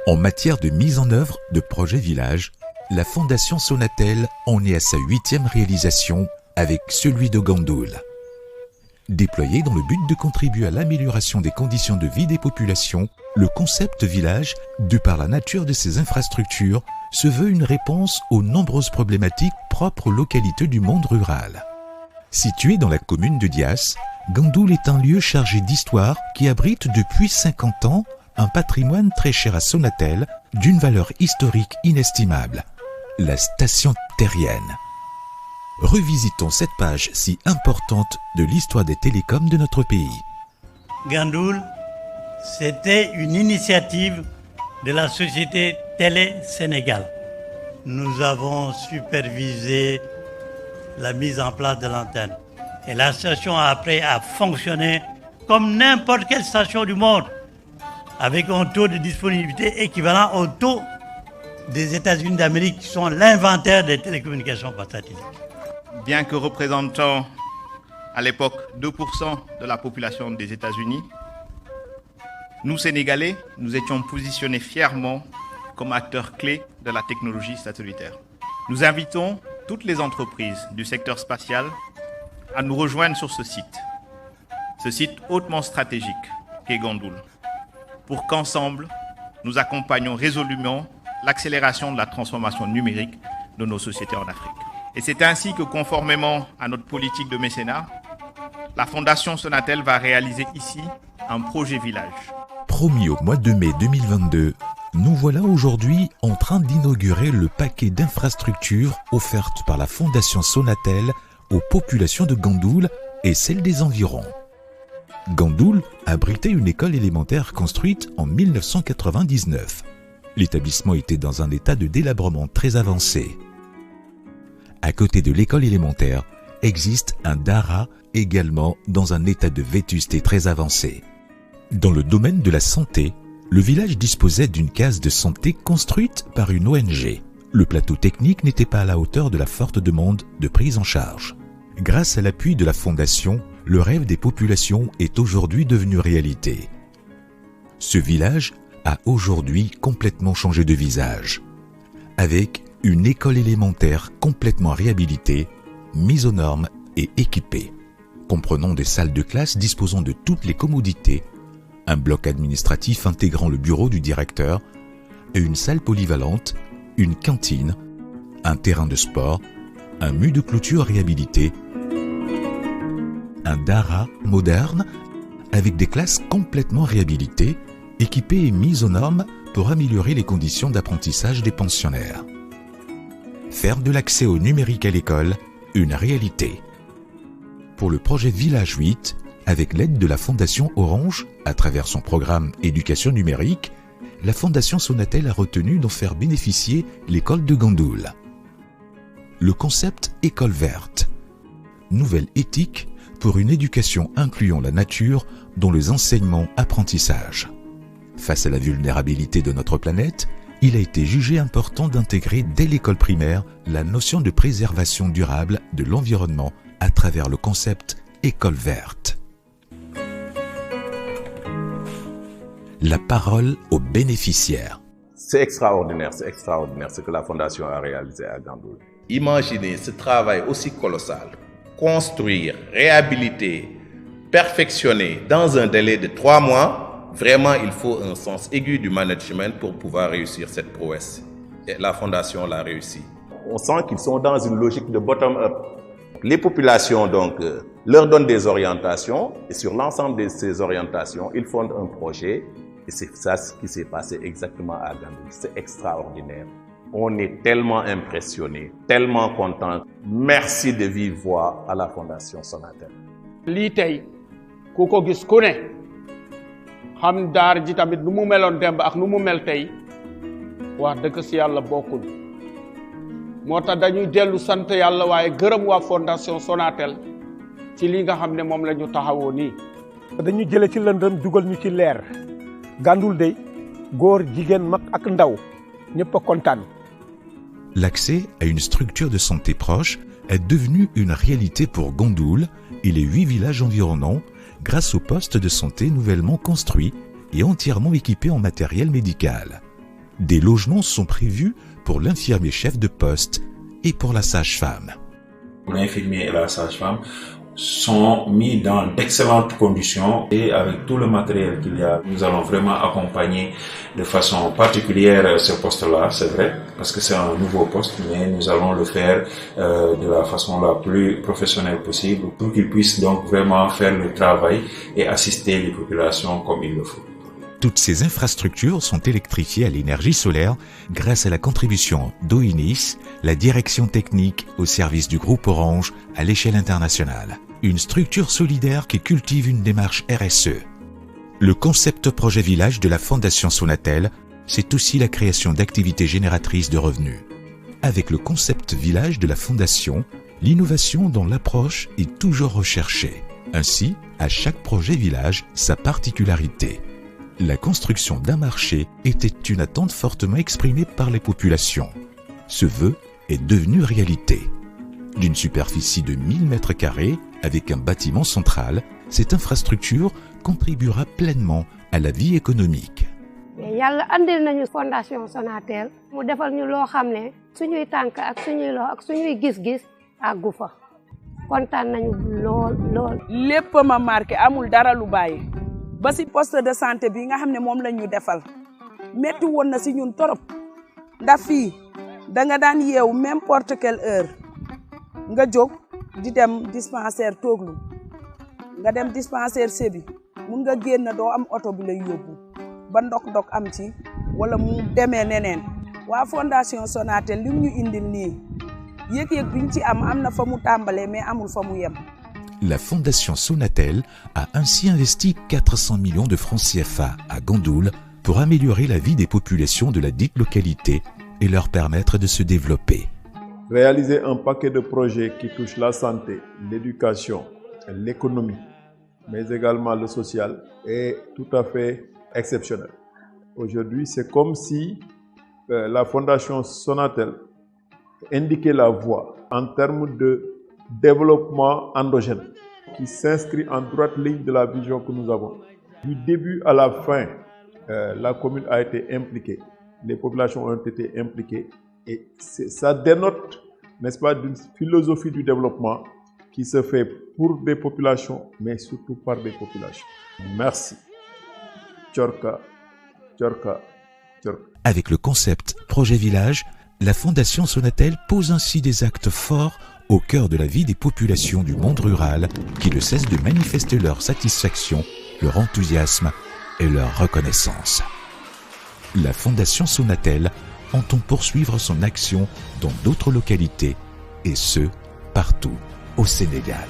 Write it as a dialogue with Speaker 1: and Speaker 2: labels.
Speaker 1: En matière de mise en œuvre de projets villages, la Fondation Sonatel en est à sa 8e réalisation avec celui de Gandoul. Déployé dans le but de contribuer à l'amélioration des conditions de vie des populations, le concept village, de par la nature de ses infrastructures, se veut une réponse aux nombreuses problématiques propres aux localités du monde rural. Situé dans la commune de Dias, Gandoul est un lieu chargé d'histoire qui abrite depuis 50 ans un patrimoine très cher à Sonatel d'une valeur historique inestimable, la station terrienne. Revisitons cette page si importante de l'histoire des télécoms de notre pays.
Speaker 2: Gandoul, c'était une initiative de la société Télé Sénégal. Nous avons supervisé la mise en place de l'antenne. Et la station après a fonctionné comme n'importe quelle station du monde, avec un taux de disponibilité équivalent au taux des États-Unis d'Amérique, qui sont l'inventaire des télécommunications par satellite.
Speaker 3: Bien que représentant à l'époque 2% de la population des États-Unis, nous, Sénégalais, nous étions positionnés fièrement comme acteurs clés de la technologie satellitaire. Nous invitons toutes les entreprises du secteur spatial à nous rejoindre sur ce site hautement stratégique qu'est Gandoul, pour qu'ensemble, nous accompagnions résolument l'accélération de la transformation numérique de nos sociétés en Afrique. Et c'est ainsi que, conformément à notre politique de mécénat, la Fondation Sonatel va réaliser ici un projet village.
Speaker 1: Promis au mois de mai 2022, nous voilà aujourd'hui en train d'inaugurer le paquet d'infrastructures offertes par la Fondation Sonatel aux populations de Gandoul et celles des environs. Gandoul abritait une école élémentaire construite en 1999. L'établissement était dans un état de délabrement très avancé. À côté de l'école élémentaire, existe un dara également dans un état de vétusté très avancé. Dans le domaine de la santé, le village disposait d'une case de santé construite par une ONG. Le plateau technique n'était pas à la hauteur de la forte demande de prise en charge. Grâce à l'appui de la Fondation, le rêve des populations est aujourd'hui devenu réalité. Ce village a aujourd'hui complètement changé de visage, avec une école élémentaire complètement réhabilitée, mise aux normes et équipée, comprenant des salles de classe disposant de toutes les commodités, un bloc administratif intégrant le bureau du directeur, et une salle polyvalente, une cantine, un terrain de sport, un mur de clôture réhabilité, un dara moderne avec des classes complètement réhabilitées, équipées et mises aux normes pour améliorer les conditions d'apprentissage des pensionnaires. Faire de l'accès au numérique à l'école une réalité. Pour le projet Village 8, avec l'aide de la Fondation Orange, à travers son programme Éducation numérique, la Fondation Sonatel a retenu d'en faire bénéficier l'école de Gandoul. Le concept École verte. Nouvelle éthique pour une éducation incluant la nature dans les enseignements-apprentissages. Face à la vulnérabilité de notre planète, il a été jugé important d'intégrer dès l'école primaire la notion de préservation durable de l'environnement à travers le concept École verte. La parole aux bénéficiaires.
Speaker 4: C'est extraordinaire ce que la Fondation a réalisé à Gandoul.
Speaker 5: Imaginez ce travail aussi colossal. Construire, réhabiliter, perfectionner dans un délai de 3 mois, vraiment il faut un sens aigu du management pour pouvoir réussir cette prouesse. Et la Fondation l'a réussi.
Speaker 4: On sent qu'ils sont dans une logique de bottom-up. Les populations donc leur donnent des orientations et sur l'ensemble de ces orientations, ils fondent un projet. Et c'est ça ce qui s'est passé exactement à Gandoul. C'est extraordinaire. On est tellement impressionnés, tellement contents. Merci de vive voix à la Fondation Sonatel.
Speaker 6: lii tey ku ko gis ku ne xam daar ji tamit nu mu meloon demb ak nu mu mel tey wax dëgg si yàlla bokkul moo tax dañuy dellu sant yàlla waaye gërëm waa Fondation Sonatel ci li nga xam ne moom la ñu taxawoo nii.
Speaker 7: dañu jële ci lëndëm dugal ñu ci leer Gandoul dey góor jigéen mag ak ndaw ñëpp a kontaan.
Speaker 1: L'accès à une structure de santé proche est devenu une réalité pour Gandoul et les 8 villages environnants grâce aux postes de santé nouvellement construits et entièrement équipés en matériel médical. Des logements sont prévus pour l'infirmier chef de poste et pour la sage-femme.
Speaker 8: L'infirmier et la sage-femme sont mis dans d'excellentes conditions et avec tout le matériel qu'il y a, nous allons vraiment accompagner de façon particulière ce poste-là, c'est vrai, parce que c'est un nouveau poste, mais nous allons le faire de la façon la plus professionnelle possible pour qu'ils puissent donc vraiment faire le travail et assister les populations comme il le faut.
Speaker 1: Toutes ces infrastructures sont électrifiées à l'énergie solaire grâce à la contribution d'OINIS, la direction technique au service du groupe Orange à l'échelle internationale. Une structure solidaire qui cultive une démarche RSE. Le concept projet village de la Fondation Sonatel, c'est aussi la création d'activités génératrices de revenus. Avec le concept village de la Fondation, l'innovation dans l'approche est toujours recherchée. Ainsi, à chaque projet village, sa particularité. La construction d'un marché était une attente fortement exprimée par les populations. Ce vœu est devenu réalité. D'une superficie de 1000 m², avec un bâtiment central, cette infrastructure contribuera pleinement à la vie économique.
Speaker 9: Yàlla andil nañu Fondation Sonatel mu defal ñu loo xam ne suñuy tànk ak suñuy loxo ak suñuy gis-gis àggu fa kontaan nañu lool.
Speaker 10: lépp ma marqué amul dara lu bàyyi ba si poste de santé bi nga xam ne moom lañ ñu defal metti woon na si ñun torop ndax fii da nga daan yeewu n'importe quelle heure nga jóg di dem dispensaire tooglu nga dem dispensaire Sébi mun nga génn doo am oto bi lay yóbbu ba ndok am ci wala mu demee neneen waa Fondation Sonatel li ñu indil nii yëg-yëg biñ ci am na fa mu tàmbalee mais amul fa mu yem.
Speaker 1: La Fondation Sonatel a ainsi investi 400 millions de francs CFA à Gandoul pour améliorer la vie des populations de la dite localité et leur permettre de se développer.
Speaker 11: Réaliser un paquet de projets qui touchent la santé, l'éducation, l'économie, mais également le social est tout à fait exceptionnel. Aujourd'hui, c'est comme si la Fondation Sonatel indiquait la voie en termes de développement endogène qui s'inscrit en droite ligne de la vision que nous avons. Du début à la fin, la commune a été impliquée, les populations ont été impliquées et ça dénote, n'est-ce pas, d'une philosophie du développement qui se fait pour des populations, mais surtout par des populations. Merci. Tchorka, Tchorka, Tchorka.
Speaker 1: Avec le concept Projet Village, la Fondation Sonatel pose ainsi des actes forts au cœur de la vie des populations du monde rural qui ne cessent de manifester leur satisfaction, leur enthousiasme et leur reconnaissance. La Fondation Sonatel entend poursuivre son action dans d'autres localités et ce, partout au Sénégal.